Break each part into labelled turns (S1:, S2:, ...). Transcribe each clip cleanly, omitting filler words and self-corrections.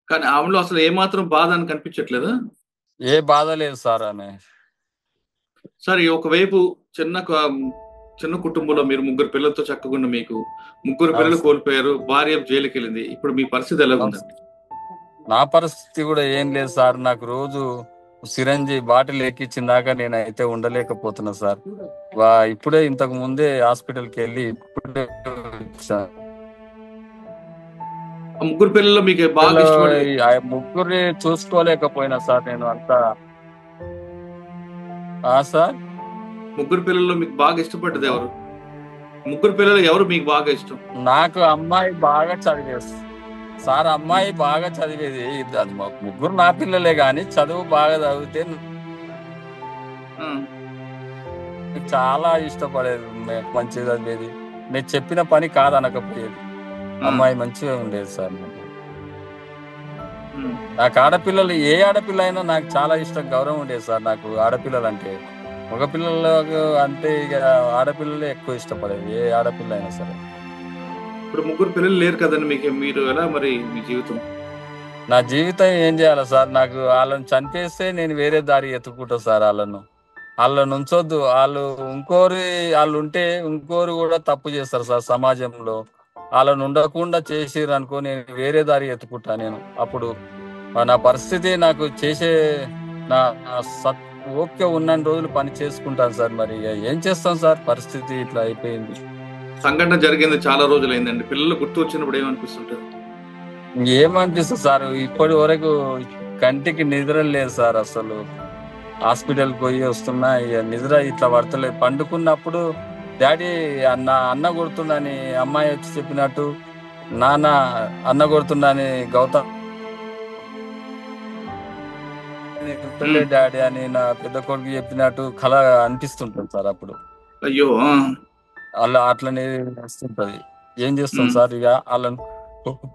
S1: కానీ ఆమెలో అసలు ఏమాత్రం బాధ అని కనిపించట్లేదా?
S2: ఏ బాధ లేదు సార్ ఆమె.
S1: సార్ ఈ ఒకవైపు చిన్న చిన్న కుటుంబంలో మీరు ముగ్గురు పిల్లలతో చక్కగున్న మీకు ముగ్గురు
S2: అవును
S1: పిల్లలు
S2: సార్.
S1: కోల్పోయారు. భార్య జైలుకెళ్ళింది. ఇప్పుడు మీ పరిస్థితి
S2: అవును
S1: ఎలాగుందండి?
S2: సార్. నా పరిస్థితి కూడా ఏం లేదు సార్. నాకు రోజు సిరంజి బాటిల్ ఎక్కించిన దాకా నేనైతే ఉండలేకపోతున్నా సార్. ఇప్పుడే ఇంతకు ముందే హాస్పిటల్కి వెళ్ళి ఇప్పుడే వచ్చా.
S1: ఆ ముగ్గురు పిల్లల్లో మీకు బాగా
S2: అసలు
S1: ఇష్టపడి
S2: ఆ ముగ్గురిని చూసుకోలేకపోయినా సార్ నేను అంతా. సార్.
S1: ముగ్గురు పిల్లల్లో మీకు బాగా ఇష్టపడ్డది ఎవరు? ముగ్గురు పిల్లలు ఎవరు మీకు బాగా ఇష్టం?
S2: నాకు అమ్మాయి బాగా చదివేది సార్.
S1: హ్మ్.
S2: అమ్మాయి బాగా చదివేది. అది ముగ్గురు నా పిల్లలే గాని చదువు బాగా చదివితే
S1: ఆ!
S2: చాలా ఇష్టపడేది. మంచిగా చదివేది. నేను చెప్పిన పని కాదనకపోయేది.
S1: ఆ!
S2: అమ్మాయి మంచిగా ఉండేది సార్ నాకు.
S1: హ్మ్.
S2: నాకు ఆడపిల్లలు, ఏ ఆడపిల్ల అయినా నాకు చాలా ఇష్టం, గౌరవం ఉండేది సార్ నాకు ఆడపిల్లలు అంటే. మగపిల్లలకు అంటే ఇక ఆడపిల్లలే ఎక్కువ ఇష్టపడేది, ఏ ఆడపిల్ల అయినా సరే.
S1: ఇప్పుడు ముగ్గురు పిల్లలు లేరు కదండీ మీకు. మీరు ఎలా మరి మీ జీవితం?
S2: నా జీవితం ఏం చేయాలి సార్? నాకు వాళ్ళని చంపేస్తే నేను వేరే దారి ఎత్తుకుంటా సార్. వాళ్ళని ఉంచొద్దు. వాళ్ళు ఉంటే ఇంకోరు కూడా తప్పు చేస్తారు సార్ సమాజంలో. వాళ్ళని ఉండకుండా చేసిర్రు అనుకో, నేను వేరే దారి ఎత్తుకుంటా నేను. అప్పుడు నా పరిస్థితి నాకు చేసే నా నా సత్ ఓపిక ఉన్నన్ని రోజులు పని చేసుకుంటాను సార్. మరి ఇక ఏం చేస్తాం సార్, పరిస్థితి ఇట్లా అయిపోయింది.
S1: సంఘటన జరిగింది చాలా రోజులైందండి. పిల్లలు గుర్తు వచ్చినప్పుడు ఏమనిపిస్తుంటది?
S2: ఏమనిపిస్తుంది సార్, ఇప్పటి వరకు కంటికి నిద్ర లేదు సార్ అసలు. హాస్పిటల్కి పోయి వస్తున్నా, ఇక నిద్ర ఇట్లా పడతలేదు. పండుకున్నప్పుడు డాడీ అన్న కొడుతుండని అమ్మాయి వచ్చి చెప్పినట్టు, నాన్న అన్న కొడుతుండని గౌతమ్
S1: హ్మ్.
S2: డాడీ అని నా పెద్ద కొడుకు చెప్పినట్టు కళ అనిపిస్తుంటుంది సార్ అప్పుడు.
S1: అయ్యో! ఆ!
S2: అలా అట్లనే వస్తుంటది. ఏం చేస్తాం
S1: హ్మ్.
S2: సార్ ఇక వాళ్ళని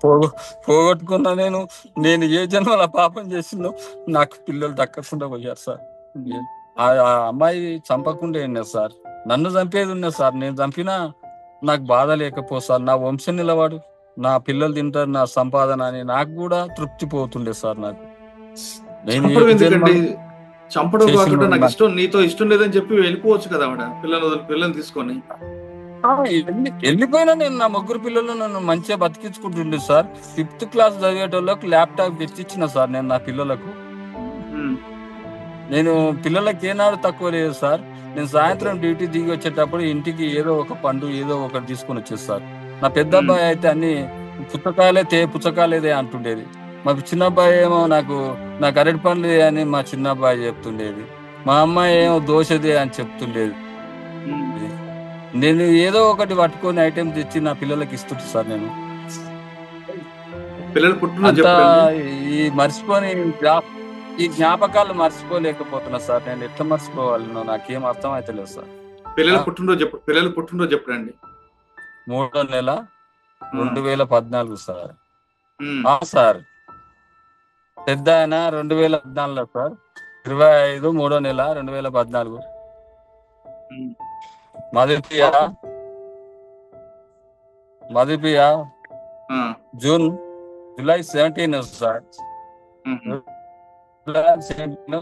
S2: పోగొ- పోగొట్టుకున్నా నేను. నేను ఏ జన్మల పాపం చేసిందో నాకు పిల్లలు దక్కకుండా పోయారు సార్. ఆ అమ్మాయి చంపకుండా ఉన్నది సార్. నన్ను చంపేది ఉన్నది సార్. నేను చంపినా నాకు బాధ లేకపో సార్. నా వంశం నిలవాడు, నా పిల్లలు తింటారు, నా సంపాదన అని నాకు కూడా తృప్తి పోతుండే సార్ నాకు. నేను ఏ
S1: చంపడం ఎందుకండి?
S2: జన్మలో
S1: చంపడం కాకుండా
S2: చేసిన
S1: నాకిష్టం నీతో ఇష్టం లేదని చెప్పి వెళ్ళిపోవచ్చు కదా ఆవిడ. పిల్లని తీసుకొని.
S2: వెళ్ళిపోయినా నేను నా ముగ్గురు పిల్లలు నన్ను మంచిగా బతికించుకుంటుండే సార్. 5th క్లాస్ చదివేటోళ్ళకు ల్యాప్టాప్ తెచ్చిచ్చిన సార్ నేను నా పిల్లలకు.
S1: హ్మ్.
S2: నేను పిల్లలకి ఏనాడు తక్కువ లేదు సార్. నేను సాయంత్రం డ్యూటీ దిగి వచ్చేటప్పుడు ఇంటికి ఏదో ఒక పండు ఏదో ఒకటి తీసుకొని వచ్చేది సార్. నా పెద్ద
S1: హ్మ్.
S2: అబ్బాయి అయితే అన్ని పుచ్చకాయలేదే అంటుండేది. మా చిన్న అబ్బాయి ఏమో నాకు అరటి పండ్లు అని మా చిన్న అబ్బాయి చెప్తుండేది. మా అమ్మాయి
S1: హ్మ్.
S2: ఏమో దోశదే అని చెప్తుండేది.
S1: హ్మ్.
S2: నేను ఏదో ఒకటి పట్టుకొని ఐటెం తెచ్చి నా పిల్లలకి ఇస్తుంటా సార్ నేను.
S1: పిల్లల పుట్టినరోజు
S2: అంతా
S1: ఎప్పుడండి?
S2: ఈ మర్చిపోని ఈ జ్ఞాపకాలు మర్చిపోలేకపోతున్నా సార్. నేను ఎట్లా మర్చిపోవాలనో నాకేం అర్థం అయితే లేదు సార్.
S1: పిల్లల పుట్టినరోజు ఎప్పుడండి?
S2: 3వ నెల
S1: ఆ!
S2: 2014 సార్.
S1: హ్మ్.
S2: సార్, పెద్ద ఆయన 2014లో సార్. 25 3వ నెల 2014.
S1: హ్మ్.
S2: మదిపియా
S1: పాపం
S2: మదిపియా
S1: ఆ!
S2: July 17 sir.
S1: హుహు.
S2: July 17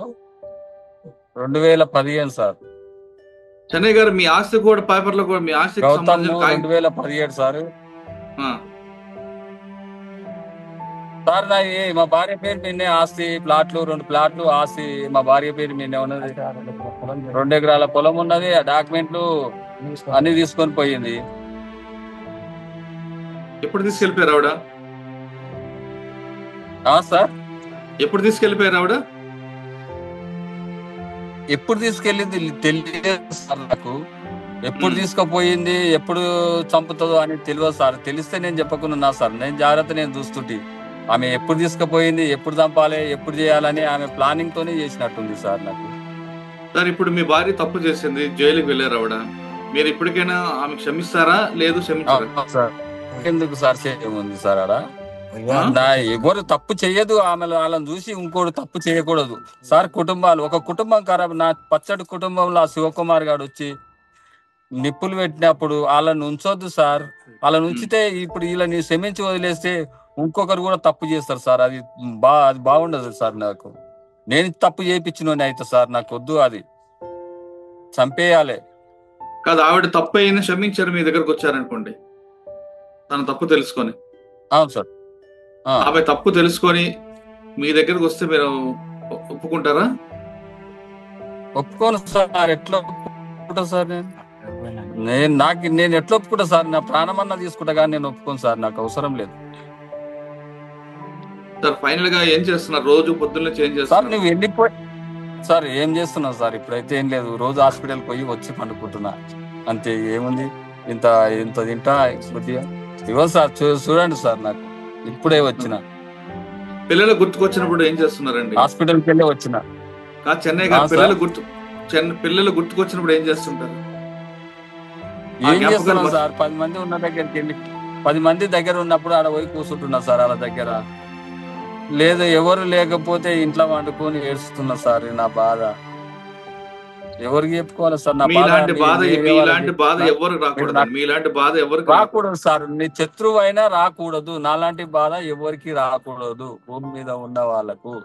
S2: 2015 sir.
S1: చెన్నై గారు మీ ఆస్తి కూడా పేపర్‌లో కూడా మీ ఆస్తికి
S2: గౌతమ్
S1: సంబంధించిన
S2: 2017 సార్.
S1: ఆ!
S2: సార్ నాది మా భార్య పేరు మీదనే ఆస్తి, ప్లాట్లు 2 ప్లాట్లు ఆస్తి మా భార్య పేరు మీదనే ఉన్నది. 2 ఎకరాల పొలం ఉన్నది. ఆ డాక్యుమెంట్లు అన్ని తీసుకొని పోయింది.
S1: ఎప్పుడు తీసుకెళ్ళిపోయారు ఆవిడ?
S2: సార్,
S1: ఎప్పుడు తీసుకెళ్ళిపోయారు ఆవిడ?
S2: ఎప్పుడు తీసుకెళ్ళింది తెలియదు సార్ నాకు. ఎప్పుడు
S1: హ్మ్.
S2: తీసుకుపోయింది, ఎప్పుడు చంపుతుందో అని తెలియదు సార్. తెలిస్తే నేను చెప్పకుండా సార్. నేను చూస్తుంటే ఆమె ఎప్పుడు తీసుకుపోయింది, ఎప్పుడు చంపాలి, ఎప్పుడు చేయాలని ఆమె ప్లానింగ్ తోనే చేసినట్టుంది సార్ నాకు.
S1: సార్ ఇప్పుడు మీ భార్య తప్పు చేసింది. జైలుకి వెళ్లారు ఆవిడ. మీరు ఇప్పటికైనా ఆమె క్షమిస్తారా? లేదు క్షమించరా?
S2: సార్, ఎందుకు సార్ ఉంది సార్ ఆడ.
S1: ఆ?
S2: నా ఎవరు తప్పు చెయ్యదు, వాళ్ళని చూసి ఇంకోటి తప్పు చేయకూడదు సార్. ఒక కుటుంబం ఖరాబ్. నా పచ్చడి కుటుంబంలో ఆ శివకుమార్ గారు వచ్చి నిప్పులు పెట్టినప్పుడు వాళ్ళని ఉంచొద్దు సార్. వాళ్ళని
S1: హ్మ్.
S2: ఉంచితే ఇప్పుడు వీళ్ళని క్షమించి వదిలేస్తే ఇంకొకరు కూడా తప్పు చేస్తారు సార్. అది బాగుండదు సార్. నాకు నేను తప్పు చేయించిన అయితే సార్ నాకు వద్దు, అది చంపేయాలి.
S1: కాదు, ఆవిడ తప్పు అయినా క్షమించారు మీ దగ్గరకు వచ్చారనుకోండి, తన తప్పు తెలుసుకొని,
S2: అవును సార్. ఆ,
S1: ఆమె తప్పు తెలుసుకొని మీ దగ్గరకు వస్తే మీరు ఒప్పుకుంటారా?
S2: ఒప్పుకోను సార్. ఎట్లా ఒప్పుకుంటా సార్? నేను ఎట్లా ఒప్పుకుంటా సార్? నా ప్రాణమన్నా తీసుకుంటా కానీ నేను ఒప్పుకోను సార్. నాకు అవసరం లేదు
S1: సార్ ఫైనల్ గా ఏం చేస్తున్నారు? రోజు పొద్దున్న ఏం
S2: సార్.
S1: చేస్తున్నారు?
S2: నువ్వు వెళ్ళిపోయి సార్ ఏం చేస్తున్నావు సార్? ఇప్పుడైతే ఏం లేదు, రోజు హాస్పిటల్ పోయి వచ్చి పండుకుంటున్నా అంతే. ఏముంది, ఇంత ఇంత తింటా కొద్దిగా. ఇవ్వండి సార్, చూడండి సార్, నాకు ఇప్పుడే వచ్చిన.
S1: పిల్లలు గుర్తుకొచ్చినప్పుడు ఏం చేస్తున్నారండి?
S2: హాస్పిటల్కి వెళ్ళి వచ్చిన.
S1: కాదు చెన్నై గారు,
S2: సార్,
S1: పిల్లలు గుర్తుకొచ్చినప్పుడు ఏం చేస్తుంటారు? ఆ
S2: ఏం
S1: జ్ఞాపకాలు
S2: చేస్తున్నాం సార్? 10 మంది ఉన్న దగ్గరికి వెళ్ళి 10 మంది దగ్గర ఉన్నప్పుడు ఆడ పోయి కూర్చుంటున్నా సార్ వాళ్ళ దగ్గర. లేదు, ఎవరు లేకపోతే ఇంట్లో వండుకొని ఏడుస్తున్నా సార్. నా బాధ ఎవరికి చెప్పుకోవాలి సార్? నా బాధ
S1: మీలాంటి బాధ
S2: వేరే వాళ్ళకి
S1: మీలాంటి బాధ
S2: చెప్పుకున్నా.
S1: ఎవరికి
S2: మీరు
S1: రాకూడదండి.
S2: నాకు
S1: మీలాంటి బాధ ఎవరికి రాకూడదు.
S2: రాకూడదు సార్. నీ శత్రువు అయినా రాకూడదు. నాలాంటి బాధ ఎవరికి రాకూడదు. భూమి మీద ఉన్న వాళ్ళకు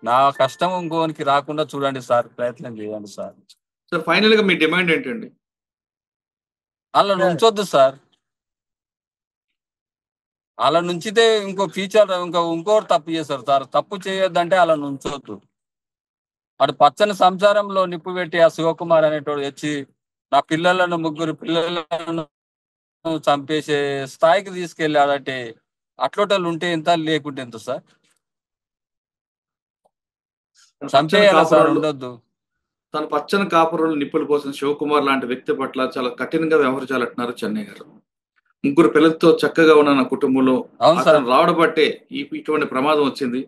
S2: నా కష్టం ఇంకోనికి రాకుండా చూడండి సార్, ప్రయత్నం చేయండి సార్.
S1: సార్ ఫైనల్ గా మీ డిమాండ్ ఏంటండి?
S2: అలా ఉంచొద్దు సార్. అలా నుంచితే ఇంకో ఫ్యూచర్ ఇంకోటి తప్పు చేస్తారు సార్. తప్పు చేయొద్దంటే అలా ఉంచొద్దు. అటు పచ్చని సంసారంలో నిప్పు పెట్టి ఆ శివకుమార్ అనేటోడు వచ్చి నా పిల్లలను, ముగ్గురు పిల్లలను చంపేసే స్థాయికి తీసుకెళ్ళాడంటే అట్లోటలు ఉంటే ఎంత, లేకుంటే ఎంత సార్?
S1: పచ్చని
S2: చంపేయాలి సార్,
S1: కాపురాళ్ళు
S2: ఉండొద్దు.
S1: తన పచ్చని కాపురాలు నిప్పుల కోసం శివకుమార్ లాంటి వ్యక్తి పట్ల చాలా కఠినంగా వ్యవహరించాలంటున్నారు చెన్నై గారు. ముగ్గురు పిల్లలతో చక్కగా ఉన్న నా కుటుంబంలో
S2: అవును సార్.
S1: అతను రావడం బట్టే ఇటువంటి ప్రమాదం వచ్చింది.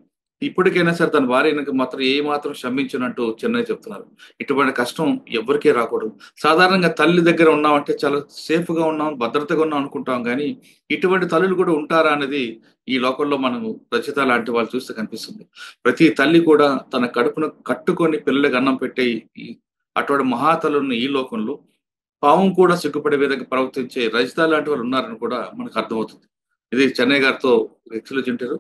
S1: ఇప్పటికైనా సరే తన భార్యను మాత్రం ఏ మాత్రం క్షమించినట్టు చెన్నై చెప్తున్నారు. ఇటువంటి కష్టం ఎవరికీ రాకూడదు. సాధారణంగా తల్లి దగ్గర ఉన్నామంటే చాలా సేఫ్ గా ఉన్నాం, భద్రతగా ఉన్నాం అనుకుంటాం, కానీ ఇటువంటి తల్లులు కూడా ఉంటారా అనేది ఈ లోకంలో మనం రచిత లాంటి వాళ్ళు చూస్తే కనిపిస్తుంది. ప్రతి తల్లి కూడా తన కడుపును కట్టుకొని పిల్లలకి అన్నం పెట్టే ఈ అటువంటి మహాతల్లులను ఈ లోకంలో పావం కూడా సిగ్గుపడే విధంగా ప్రవర్తించే రజిత లాంటి వాళ్ళు ఉన్నారని కూడా మనకు అర్థమవుతుంది. ఇది చెన్నై గారితో ఎక్స్క్లూజివ్ ఇంటర్వ్యూ.